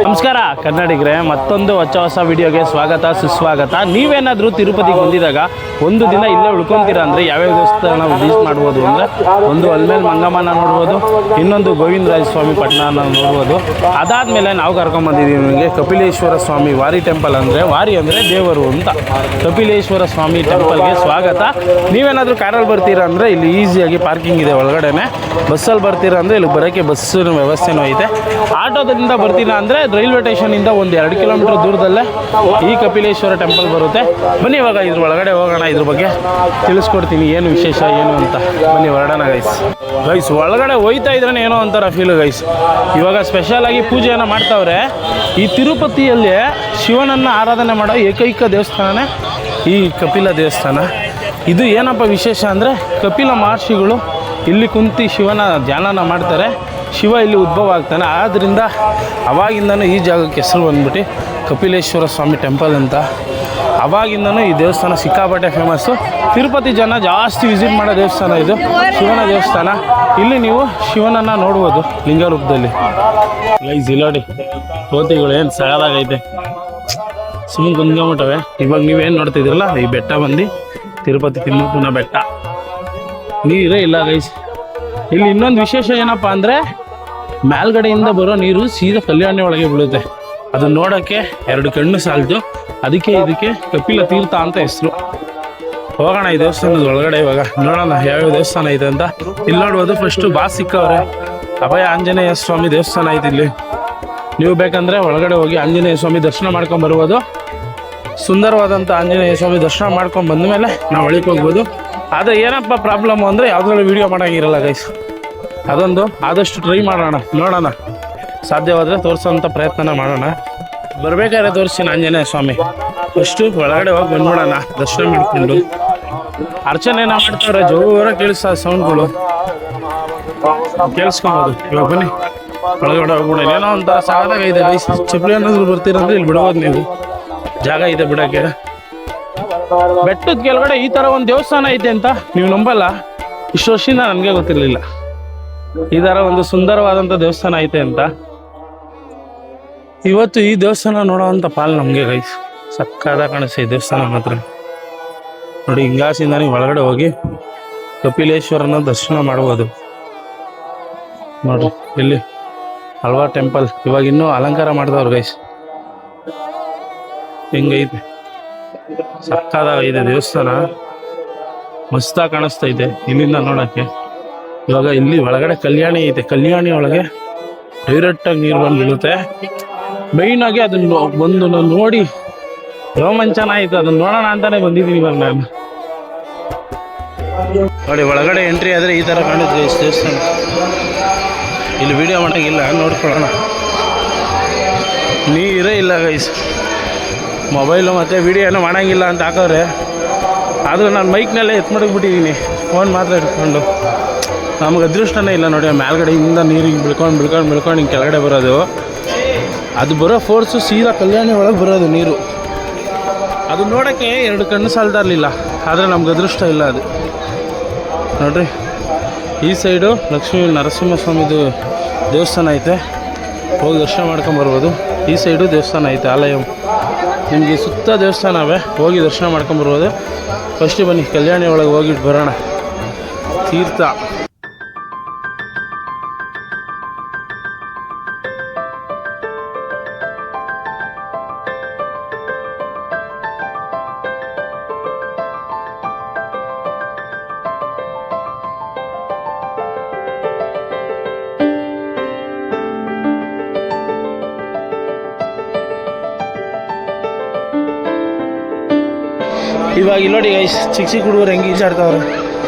ನಮಸ್ಕಾರ ಕನ್ನಡಿಗರೇ, ಮತ್ತೊಂದು ಹೊಸ ವಿಡಿಯೋಗೆ ಸ್ವಾಗತ ಸುಸ್ವಾಗತ. ನೀವೇನಾದರೂ ತಿರುಪತಿಗೆ ಬಂದಿದಾಗ ಒಂದು ದಿನ ಇಲ್ಲೇ ಉಳ್ಕೊತೀರಾ ಅಂದರೆ ಯಾವ್ಯಾವ ದೇವಸ್ಥಾನ ವಿಸಿಟ್ ಮಾಡ್ಬೋದು ಅಂದರೆ, ಒಂದು ಅಲ್ಮೇಲೆ ಮಂಗಮ್ಮನ ನೋಡ್ಬೋದು, ಇನ್ನೊಂದು ಗೋವಿಂದರಾಜ ಸ್ವಾಮಿ ಪಟ್ಟಣನ ನೋಡ್ಬೋದು. ಅದಾದಮೇಲೆ ನಾವು ಕರ್ಕೊಂಬಂದಿದ್ದೀವಿ ನಿಮಗೆ ಕಪಿಲೇಶ್ವರ ಸ್ವಾಮಿ ವಾರಿ ಟೆಂಪಲ್. ವಾರಿ ಅಂದರೆ ದೇವರು ಅಂತ. ಕಪಿಲೇಶ್ವರ ಸ್ವಾಮಿ ಟೆಂಪಲ್ಗೆ ಸ್ವಾಗತ. ನೀವೇನಾದರೂ ಕಾರಲ್ಲಿ ಬರ್ತೀರಾ ಅಂದರೆ ಇಲ್ಲಿ ಈಸಿಯಾಗಿ ಪಾರ್ಕಿಂಗ್ ಇದೆ ಒಳಗಡೆನೆ. ಬಸ್ಸಲ್ಲಿ ಬರ್ತೀರಾ ಅಂದರೆ ಇಲ್ಲಿ ಬರೋಕ್ಕೆ ಬಸ್ಸಿನ ವ್ಯವಸ್ಥೆನೂ ಐತೆ. ಆಟೋದಿಂದ ಬರ್ತೀರಾ ಅಂದರೆ ರೈಲ್ವೆ ಸ್ಟೇಷನಿಂದ ಒಂದು 2 ಕಿಲೋಮೀಟರ್ ದೂರದಲ್ಲೇ ಈ ಕಪಿಲೇಶ್ವರ ಟೆಂಪಲ್ ಬರುತ್ತೆ. ಬನ್ನಿ ಇವಾಗ ಇದ್ರ ಒಳಗಡೆ ಹೋಗೋಣ, ಇದ್ರ ಬಗ್ಗೆ ತಿಳಿಸ್ಕೊಡ್ತೀನಿ ಏನು ವಿಶೇಷ ಏನು ಅಂತ. ಬನ್ನಿ ಹೊರಡೋಣ ಗೈಸ್. ಒಳಗಡೆ ಹೋಯ್ತಾ ಇದ್ರೇ ಏನೋ ಒಂಥರ ಫೀಲು ಗೈಸ್. ಇವಾಗ ಸ್ಪೆಷಲಾಗಿ ಪೂಜೆಯನ್ನು ಮಾಡ್ತಾವ್ರೆ. ಈ ತಿರುಪತಿಯಲ್ಲಿ ಶಿವನನ್ನು ಆರಾಧನೆ ಮಾಡೋ ಏಕೈಕ ದೇವಸ್ಥಾನನೇ ಈ ಕಪಿಲ ದೇವಸ್ಥಾನ. ಇದು ಏನಪ್ಪ ವಿಶೇಷ ಅಂದರೆ, ಕಪಿಲ ಮಹರ್ಷಿಗಳು ಇಲ್ಲಿ ಕುಂತು ಶಿವನ ಧ್ಯಾನನ ಮಾಡ್ತಾರೆ. ಶಿವ ಇಲ್ಲಿ ಉದ್ಭವ ಆಗ್ತಾನೆ. ಆದ್ದರಿಂದ ಅವಾಗಿಂದನೂ ಈ ಜಾಗಕ್ಕೆ ಹೆಸರು ಬಂದ್ಬಿಟ್ಟು ಕಪಿಲೇಶ್ವರ ಸ್ವಾಮಿ ಟೆಂಪಲ್ ಅಂತ. ಅವಾಗಿಂದನೂ ಈ ದೇವಸ್ಥಾನ ಸಿಕ್ಕಾಪಟ್ಟೆ ಫೇಮಸ್ಸು. ತಿರುಪತಿ ಜನ ಜಾಸ್ತಿ ವಿಸಿಟ್ ಮಾಡೋ ದೇವಸ್ಥಾನ ಇದು, ಶಿವನ ದೇವಸ್ಥಾನ. ಇಲ್ಲಿ ನೀವು ಶಿವನನ್ನು ನೋಡ್ಬೋದು ಲಿಂಗ ರೂಪದಲ್ಲಿ. ಗೈಸ್ ಇಲ್ಲೋಡಿ ಕೋತಿಗಳು ಏನು ಸಗದಾಗೈತೆ, ಸುಮ್ಮನೆ ಕುಂದ್ಕೊಂಬಿಟ್ಟವೆ. ಇವಾಗ ನೀವೇನು ನೋಡ್ತಿದ್ದೀರಲ್ಲ, ಈ ಬೆಟ್ಟ ಬಂದು ತಿರುಪತಿ ತಿಮ್ಮಪ್ಪನ ಬೆಟ್ಟ. ನೀರೇ ಇಲ್ಲ ಗೈಸ್. ಇಲ್ಲಿ ಇನ್ನೊಂದು ವಿಶೇಷ ಏನಪ್ಪ ಅಂದರೆ, ಮೇಲ್ಗಡೆಯಿಂದ ಬರೋ ನೀರು ಸೀದಾ ಕಲ್ಯಾಣಿ ಒಳಗೆ ಬೀಳುತ್ತೆ. ಅದು ನೋಡೋಕ್ಕೆ 2 ಕಣ್ಣು ಸಾಲದು. ಅದಕ್ಕೆ ಇದಕ್ಕೆ ಕಪಿಲ ತೀರ್ಥ ಅಂತ ಹೆಸರು. ಹೋಗೋಣ ಈ ದೇವಸ್ಥಾನದ ಒಳಗಡೆ ಇವಾಗ, ನೋಡೋಣ ಯಾವ್ಯಾವ ದೇವಸ್ಥಾನ ಐತೆ ಅಂತ. ಇಲ್ಲಿ ನೋಡ್ಬೋದು, ಫಸ್ಟು ಬಾಸ್ ಸಿಕ್ಕವ್ರೆ. ಅಭಯ ಆಂಜನೇಯ ಸ್ವಾಮಿ ದೇವಸ್ಥಾನ ಐತೆ ಇಲ್ಲಿ. ನೀವು ಬೇಕಂದರೆ ಒಳಗಡೆ ಹೋಗಿ ಆಂಜನೇಯ ಸ್ವಾಮಿ ದರ್ಶನ ಮಾಡ್ಕೊಂಡು ಬರ್ಬೋದು. ಸುಂದರವಾದಂಥ ಆಂಜನೇಯ ಸ್ವಾಮಿ ದರ್ಶನ ಮಾಡ್ಕೊಂಡು ಬಂದಮೇಲೆ ನಾವು ಒಳಗೆ ಹೋಗ್ಬೋದು. ಆದರೆ ಏನಪ್ಪ ಪ್ರಾಬ್ಲಮ್ಮು ಅಂದರೆ, ಯಾವುದ್ರಲ್ಲಿ ವೀಡಿಯೋ ಮಾಡೋಂಗಿರಲ್ಲ ಗೈಸ್. ಅದೊಂದು ಆದಷ್ಟು ಟ್ರೈ ಮಾಡೋಣ, ನೋಡೋಣ. ಸಾಧ್ಯವಾದರೆ ತೋರಿಸೋಂಥ ಪ್ರಯತ್ನ ಮಾಡೋಣ. ಬರಬೇಕಾದ್ರೆ ತೋರಿಸ್ತೀನಿ ಆಂಜನೇಯ ಸ್ವಾಮಿ. ಫಸ್ಟು ಒಳಗಡೆ ಹೋಗಿ ಬಂದ್ಬಿಡೋಣ, ದರ್ಶನ ಮಾಡ್ಕೊಂಡು. ಅರ್ಚನೆನ ಮಾಡ್ತಾರೆ, ಜೋರ ಕೇಳಿಸ್ತಾ ಸೌಂಡ್ಗಳು ಕೇಳಿಸ್ಕೊಬೋದು. ಇವಾಗ ಬನ್ನಿ ಒಳಗಡೆ ಹೋಗ್ಬಿಡೋಣ. ಏನೋ ಒಂಥರ ಸಾಕಾಗೈತೆ ಗೈಸ್. ಚಪ್ಪಲಿ ಏನಾದರೂ ಬರ್ತೀರಂದ್ರೆ ಇಲ್ಲಿ ಬಿಡ್ಬೋದು, ನೀವು ಜಾಗ ಇದೆ ಬಿಡೋಕ್ಕೆ. ಬೆಟ್ಟದ ಕೆಳಗಡೆ ಈ ಥರ ಒಂದು ದೇವಸ್ಥಾನ ಐತೆ ಅಂತ ನೀವು ನಂಬಲ್ಲ. ಇಷ್ಟು ವರ್ಷದಿಂದ ನನಗೆ ಗೊತ್ತಿರಲಿಲ್ಲ ಈ ಥರ ಒಂದು ಸುಂದರವಾದಂಥ ದೇವಸ್ಥಾನ ಐತೆ ಅಂತ. ಇವತ್ತು ಈ ದೇವಸ್ಥಾನ ನೋಡೋವಂಥ ಪಾಲ್ ನಮಗೆ ಗೈಸ್. ಸಕ್ಕತ್ತಾಗಿ ಕಾಣಿಸ್ತೆ ಈ ದೇವಸ್ಥಾನ ಮಾತ್ರ. ನೋಡಿ, ಹಿಂಗಾಸಿಂದ ನೀವು ಒಳಗಡೆ ಹೋಗಿ ಕಪಿಲೇಶ್ವರನ ದರ್ಶನ ಮಾಡ್ಬೋದು. ನೋಡಿ ಇಲ್ಲಿ ಹಲ್ವಾ ಟೆಂಪಲ್. ಇವಾಗ ಇನ್ನೂ ಅಲಂಕಾರ ಮಾಡಿದವ್ರು ಗೈಸ್. ಹಿಂಗೈತೆ, ಸಕ್ಕತ್ತಾಗಿದೆ ದೇವಸ್ಥಾನ. ಮಸ್ತಾಗಿ ಕಾಣಿಸ್ತೈತೆ ಇಲ್ಲಿಂದ ನೋಡೋಕ್ಕೆ. ಇವಾಗ ಇಲ್ಲಿ ಒಳಗಡೆ ಕಲ್ಯಾಣಿ ಐತೆ. ಕಲ್ಯಾಣಿ ಒಳಗೆ ಡೈರೆಕ್ಟಾಗಿ ನೀರು ಬಂದು ಬೀಳುತ್ತೆ. ಮೈನಾಗಿ ಅದನ್ನು ಒಂದು ನೋಡಿ ರೋಮಾಂಚನ ಆಯಿತು. ಅದನ್ನು ನೋಡೋಣ ಅಂತಲೇ ಬಂದಿದ್ದೀನಿ ಇವಾಗ ನಾನು. ನೋಡಿ ಒಳಗಡೆ ಎಂಟ್ರಿ ಆದರೆ ಈ ಥರ ಕಾಣುತ್ತೆ ದೇವಸ್ಥಾನ. ಇಲ್ಲಿ ವಿಡಿಯೋ ಮಾಡೋಂಗಿಲ್ಲ, ನೋಡ್ಕೊಳ್ಳೋಣ. ನೀರೇ ಇಲ್ಲ ಗೈಸ್. ಮೊಬೈಲು ಮತ್ತು ವಿಡಿಯೋ ಏನೋ ಮಾಡೋಂಗಿಲ್ಲ ಅಂತ ಹಾಕೋರೆ. ಆದರೂ ನಾನು ಮೈಕ್ನಲ್ಲೇ ಎತ್ಮಡಗ್ಬಿಟ್ಟಿದ್ದೀನಿ, ಫೋನ್ ಮಾತ್ರ ಇಟ್ಕೊಂಡು. ನಮಗೆ ಅದೃಷ್ಟನೇ ಇಲ್ಲ ನೋಡಿ. ಮೇಲ್ಗಡೆಯಿಂದ ನೀರಿಗೆ ಬಿಳ್ಕೊಂಡು ಹಿಂಗೆ ಕೆಳಗಡೆ ಬರೋದು. ಅದು ಬರೋ ಫೋರ್ಸು ಸೀದಾ ಕಲ್ಯಾಣಿ ಒಳಗೆ ಬರೋದು ನೀರು. ಅದು ನೋಡೋಕ್ಕೆ 2 ಕಣ್ಣು ಸಾಲದಾರಲಿಲ್ಲ. ಆದರೆ ನಮ್ಗೆ ಅದೃಷ್ಟ ಇಲ್ಲ ಅದು. ನೋಡ್ರಿ, ಈ ಸೈಡು ಲಕ್ಷ್ಮೀ ನರಸಿಂಹಸ್ವಾಮಿದು ದೇವಸ್ಥಾನ ಐತೆ, ಹೋಗಿ ದರ್ಶನ ಮಾಡ್ಕೊಂಬರ್ಬೋದು. ಈ ಸೈಡು ದೇವಸ್ಥಾನ ಐತೆ, ಆಲಯ. ನಿಮಗೆ ಸುತ್ತ ದೇವಸ್ಥಾನವೇ, ಹೋಗಿ ದರ್ಶನ ಮಾಡ್ಕೊಂಬರ್ಬೋದು. ಫಸ್ಟು ಬನ್ನಿ ಕಲ್ಯಾಣಿ ಒಳಗೆ ಹೋಗಿಟ್ಟು ಬರೋಣ. ತೀರ್ಥ ಇವಾಗ ಇಲ್ಲಿ ನೋಡಿ ಗೈಸ್, ಚಿಕ್ಕ ಹುಡುಗರು ಹೆಂಗೆ ಈಜಾಡ್ತಾವ್ರೆ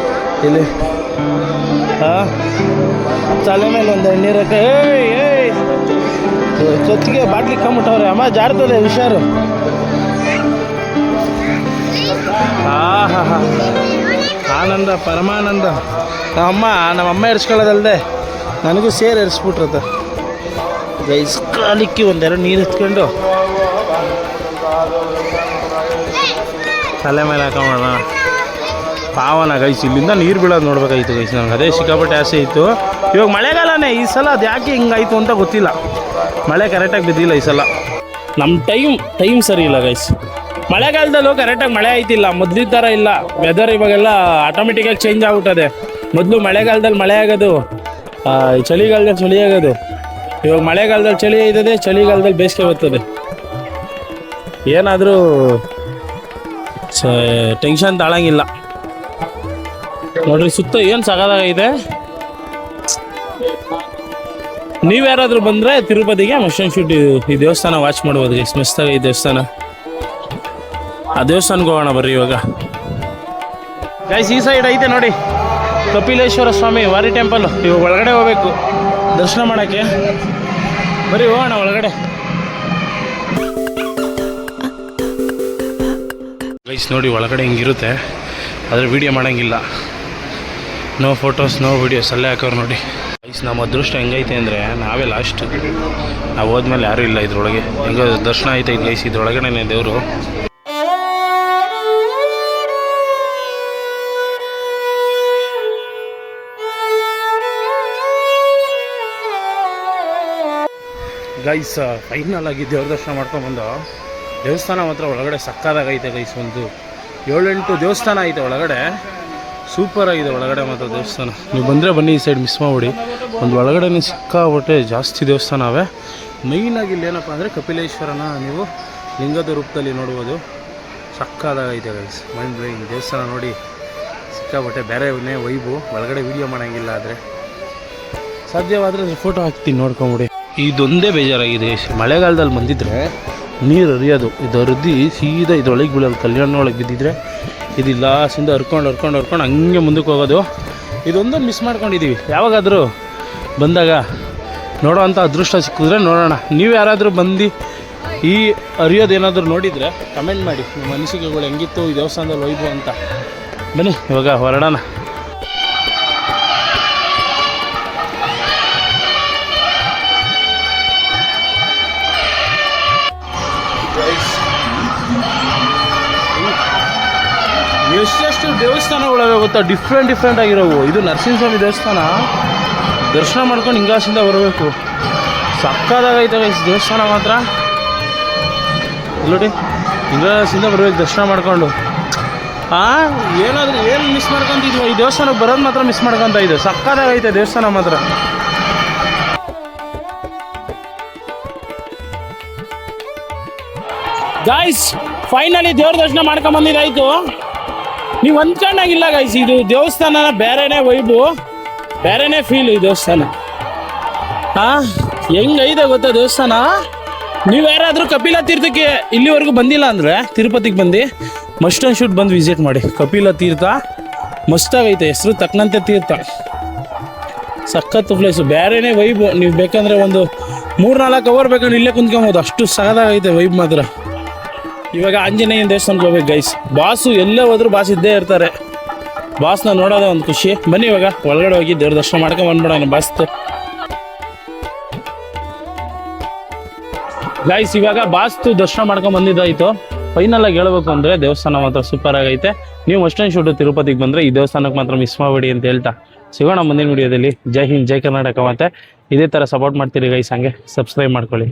ಇಲ್ಲಿ. ತಲೆ ಮೇಲೆ ಒಂದು ಎಣ್ಣೀರಕ್ಕೆ ಕತ್ತಿಗೆ ಬಾಟ್ಲಿ ಕಮ್ಬಿಟ್ಟವ್ರೆ. ಅಮ್ಮ ಜಾರ್ತದೆ, ಹುಷಾರು. ಆನಂದ ಪರಮಾನಂದ. ನಮ್ಮಮ್ಮ ಎರ್ಸ್ಕೊಳ್ಳೋದಲ್ದೆ ನನಗೂ ಸೇರಿ ಎರ್ಸ್ಬಿಟ್ರತ್ತ ಗೈಸ್. ಕಾಲಿಕ್ಕಿ 1-2 ನೀರು ಎತ್ಕೊಂಡು ತಲೆ ಮೇಲೆ ಹಾಕೊಂಬೋಣ. ಪಾವನ ಗೈಸ್, ಇಲ್ಲಿಂದ ನೀರು ಬೀಳೋದು ನೋಡ್ಬೇಕಾಗಿತ್ತು ಗೈಸ್. ನನಗೆ ಅದೇ ಸಿಕ್ಕಾಪಟ್ಟೆ ಆಸೆ ಇತ್ತು. ಇವಾಗ ಮಳೆಗಾಲನೇ ಈ ಸಲ, ಅದು ಯಾಕೆ ಹಿಂಗಾಯ್ತು ಅಂತ ಗೊತ್ತಿಲ್ಲ. ಮಳೆ ಕರೆಕ್ಟಾಗಿ ಬಿದ್ದಿಲ್ಲ ಈ ಸಲ. ನಮ್ಮ ಟೈಮ್ ಸರಿ ಇಲ್ಲ ಗೈಸ್. ಮಳೆಗಾಲದಲ್ಲೂ ಕರೆಕ್ಟಾಗಿ ಮಳೆ ಆಯ್ತಿಲ್ಲ, ಮೊದಲಿನ ಥರ ಇಲ್ಲ. ವೆದರ್ ಇವಾಗೆಲ್ಲ ಆಟೋಮೆಟಿಕಾಗಿ ಚೇಂಜ್ ಆಗ್ಬಿಟ್ಟದೆ. ಮೊದಲು ಮಳೆಗಾಲದಲ್ಲಿ ಮಳೆ ಆಗೋದು, ಚಳಿಗಾಲದಲ್ಲಿ ಚಳಿ ಆಗೋದು. ಇವಾಗ ಮಳೆಗಾಲದಲ್ಲಿ ಚಳಿ ಆಯ್ತದೆ, ಚಳಿಗಾಲದಲ್ಲಿ ಬೇಸಿಗೆ ಬರ್ತದೆ. ಏನಾದರೂ ಟೆನ್ಷನ್ ತಾಳಂಗಿಲ್ಲ ನೋಡ್ರಿ. ಸುತ್ತ ಏನು ಸಗದಾಗೈತೆ. ನೀವ್ಯಾರಾದ್ರೂ ಬಂದರೆ ತಿರುಪತಿಗೆ ಮಸ್ಟನ್ ಶೂಟ್ ಈ ದೇವಸ್ಥಾನ ವಾಚ್ ಮಾಡ್ಬೋದು ಗೈಸ್. ಮಸ್ತಾಗ ಈ ದೇವಸ್ಥಾನ. ಆ ದೇವಸ್ಥಾನಕ್ಕೆ ಹೋಗೋಣ ಬರ್ರಿ ಇವಾಗ ಗೈಸ್. ಈ ಸೈಡ್ ಐತೆ ನೋಡಿ ಕಪಿಲೇಶ್ವರ ಸ್ವಾಮಿ ವಾರಿ ಟೆಂಪಲ್. ಇವಾಗ ಒಳಗಡೆ ಹೋಗ್ಬೇಕು ದರ್ಶನ ಮಾಡೋಕ್ಕೆ. ಬರೀ ಹೋಗೋಣ ಒಳಗಡೆ ಗೈಸ್. ನೋಡಿ ಒಳಗಡೆ ಹಿಂಗಿರುತ್ತೆ, ಆದರೆ ವೀಡಿಯೋ ಮಾಡೋಂಗಿಲ್ಲ. ನೋ ಫೋಟೋಸ್ ನೋ ವೀಡಿಯೋಸ್ ಅಲ್ಲೇ ಹಾಕೋರು ನೋಡಿ ಗೈಸ್. ನಮ್ಮ ಅದೃಷ್ಟ ಹೆಂಗೈತೆ ಅಂದರೆ ನಾವೇ ಲಾಸ್ಟ್. ನಾವು ಹೋದ್ಮೇಲೆ ಯಾರೂ ಇಲ್ಲ ಇದ್ರೊಳಗೆ. ಹೆಂಗೋ ದರ್ಶನ ಐತೆ ಗೈಸ್. ಇದ್ರೊಳಗಡೆ ದೇವರು. ಗೈಸ್ ಫೈನಲ್ ಆಗಿ ದೇವ್ರ ದರ್ಶನ ಮಾಡ್ಕೊಂಡ್ಬಂದು ದೇವಸ್ಥಾನ ಮಾತ್ರ ಒಳಗಡೆ ಸಕ್ಕದಾಗೈತೆ ಗೈಸ್. ಒಂದು 7-8 ದೇವಸ್ಥಾನ ಐತೆ ಒಳಗಡೆ. ಸೂಪರ್ ಆಗಿದೆ ಒಳಗಡೆ ಮಾತ್ರ ದೇವಸ್ಥಾನ. ನೀವು ಬಂದರೆ ಬನ್ನಿ, ಈ ಸೈಡ್ ಮಿಸ್ ಮಾಡಿಬಿಡಿ. ಒಂದು ಒಳಗಡೆ ಸಿಕ್ಕಾಬಿಟ್ಟೆ ಜಾಸ್ತಿ ದೇವಸ್ಥಾನ ಅವೆ. ಮೈನಾಗಿ ಇಲ್ಲಿ ಏನಪ್ಪ ಅಂದರೆ ಕಪಿಲೇಶ್ವರನ ನೀವು ಲಿಂಗದ ರೂಪದಲ್ಲಿ ನೋಡ್ಬೋದು. ಸಕ್ಕದಾಗೈತೆ ಗೈಸ್. ಮೈಂಡ್ ಬ್ಲೋಯಿಂಗ್ ದೇವಸ್ಥಾನ ನೋಡಿ. ಸಿಕ್ಕಾಬಿಟ್ಟೆ ಬೇರೆನೇ ವೈಬು. ಒಳಗಡೆ ವೀಡಿಯೋ ಮಾಡೋಂಗಿಲ್ಲ, ಆದರೆ ಸಾಧ್ಯವಾದರೆ ಫೋಟೋ ಹಾಕ್ತೀನಿ ನೋಡ್ಕೊಂಬಿಡಿ. ಇದೊಂದೇ ಬೇಜಾರಾಗಿದೆ. ಮಳೆಗಾಲದಲ್ಲಿ ಬಂದಿದ್ದರೆ ನೀರು ಹರಿಯೋದು, ಇದು ಹರಿದು ಸೀದಾ ಇದ್ರೊಳಗೆ ಬೀಳೋದು. ಕಲ್ಯಾಣ ಒಳಗೆ ಬಿದ್ದಿದ್ರೆ ಇದು ಲಾಸ್ಟಿಂದ ಹರ್ಕೊಂಡು ಹಂಗೆ ಮುಂದಕ್ಕೆ ಹೋಗೋದು. ಇದೊಂದು ಮಿಸ್ ಮಾಡ್ಕೊಂಡಿದ್ದೀವಿ. ಯಾವಾಗಾದರೂ ಬಂದಾಗ ನೋಡೋವಂಥ ಅದೃಷ್ಟ ಸಿಕ್ಕಿದ್ರೆ ನೋಡೋಣ. ನೀವು ಯಾರಾದರೂ ಬಂದು ಈ ಹರಿಯೋದೇನಾದರೂ ನೋಡಿದರೆ ಕಮೆಂಟ್ ಮಾಡಿ ನಿಮ್ಮ ಅನಿಸಿಕೆಗಳು ಹೆಂಗಿತ್ತು ಈ ದೇವಸ್ಥಾನದಲ್ಲಿ ವೈಭವ ಅಂತ. ಬನ್ನಿ ಇವಾಗ ಹೊರಡೋಣ. ಎಷ್ಟೆಷ್ಟು ದೇವಸ್ಥಾನಗಳವೆ ಗೊತ್ತಾ, ಡಿಫ್ರೆಂಟ್ ಆಗಿರೋವು. ಇದು ನರಸಿಂಹಸ್ವಾಮಿ ದೇವಸ್ಥಾನ. ದರ್ಶನ ಮಾಡ್ಕೊಂಡು ಹಿಂಗಾಸಿಂದ ಬರಬೇಕು. ಸಕ್ಕದಾಗೈತೆ ಗೈಸ್ ದೇವಸ್ಥಾನ ಮಾತ್ರ. ನೋಡಿ ಹಿಂಗಾಸಿಂದ ಬರಬೇಕು ದರ್ಶನ ಮಾಡ್ಕೊಂಡು. ಏನಾದರೂ ಏನು ಮಿಸ್ ಮಾಡ್ಕೊತಿದ್ವಿ, ಈ ದೇವಸ್ಥಾನಕ್ಕೆ ಬರೋದು ಮಾತ್ರ ಮಿಸ್ ಮಾಡ್ಕೊತ ಇದೆ. ಸಕ್ಕದಾಗೈತೆ ದೇವಸ್ಥಾನ ಮಾತ್ರ. ಗಾಯ್ಸ್ ಫೈನಲಿ ದೇವ್ರ ದರ್ಶನ ಮಾಡ್ಕೊಂಡ್ ಬಂದಿದ್ದಾಯ್ತು. ನೀವು ಅಂದ್ಕೊಂಡಾಗಿಲ್ಲ ಗೈಸ್, ಇದು ದೇವಸ್ಥಾನ ಬೇರೆನೇ ವೈಬು, ಬೇರೆನೇ ಫೀಲ್ ಈ ದೇವಸ್ಥಾನ. ಹೆಂಗೈತೆ ಗೊತ್ತಾ ದೇವಸ್ಥಾನ. ನೀವು ಯಾರಾದರೂ ಕಪಿಲ ತೀರ್ಥಕ್ಕೆ ಇಲ್ಲಿವರೆಗೂ ಬಂದಿಲ್ಲ ಅಂದರೆ ತಿರುಪತಿಗೆ ಬಂದು ಮಸ್ಟನ್ ಶೂಟ್ ಬಂದು ವಿಸಿಟ್ ಮಾಡಿ. ಕಪಿಲ ತೀರ್ಥ ಮಸ್ತಾಗೈತೆ, ಹೆಸರು ತಕ್ಕನಂತೆ ತೀರ್ಥ. ಸಖತ್ತು ಪ್ಲೇಸು, ಬೇರೆನೇ ವೈಬು. ನೀವು ಬೇಕಂದರೆ ಒಂದು 3-4 ಅವರ್ ಬೇಕಂದ್ರೆ ಇಲ್ಲೇ ಕುಂತ್ಕೊಬೋದು, ಅಷ್ಟು ಸಗದಾಗೈತೆ ವೈಬ್ ಮಾತ್ರ. ಇವಾಗ ಆಂಜನೇಯನ ದೇವಸ್ಥಾನಕ್ಕೆ ಹೋಗ್ಬೇಕು ಗೈಸ್. ಬಾಸು ಎಲ್ಲೇ ಹೋದ್ರೂ ಬಾಸ್ ಇದ್ದೇ ಇರ್ತಾರೆ. ಬಾಸ್ನ ನೋಡೋದೇ ಒಂದು ಖುಷಿ. ಬನ್ನಿ ಇವಾಗ ಒಳಗಡೆ ಹೋಗಿ ದೇವ್ರ ದರ್ಶನ ಮಾಡ್ಕೊಂಡು ಬಂದ್ಬಿಡೋಣ ಬಾಸ್ತು. ಗೈಸ್ ಇವಾಗ ಬಾಸ್ತು ದರ್ಶನ ಮಾಡ್ಕೊಂಡು ಬಂದಿದ್ದಾಯಿತು. ಫೈನಲ್ ಆಗಿ ಹೇಳ್ಬೇಕು ಅಂದರೆ ದೇವಸ್ಥಾನ ಮಾತ್ರ ಸೂಪರ್ ಆಗೈತೆ. ನೀವು ಮಸ್ಟನ್ ಶೂಟ್ ತಿರುಪತಿಗೆ ಬಂದರೆ ಈ ದೇವಸ್ಥಾನಕ್ಕೆ ಮಾತ್ರ ಮಿಸ್ ಮಾಡಬೇಡಿ ಅಂತ ಹೇಳ್ತಾ ಸಿಗೋಣ ಮುಂದಿನ ವಿಡಿಯೋದಲ್ಲಿ. ಜೈ ಹಿಂದ್, ಜೈ ಕರ್ನಾಟಕ. ಮತ್ತೆ ಇದೇ ಥರ ಸಪೋರ್ಟ್ ಮಾಡ್ತೀರಿ ಗೈಸ್, ಹಂಗೆ ಸಬ್ಸ್ಕ್ರೈಬ್ ಮಾಡ್ಕೊಳ್ಳಿ.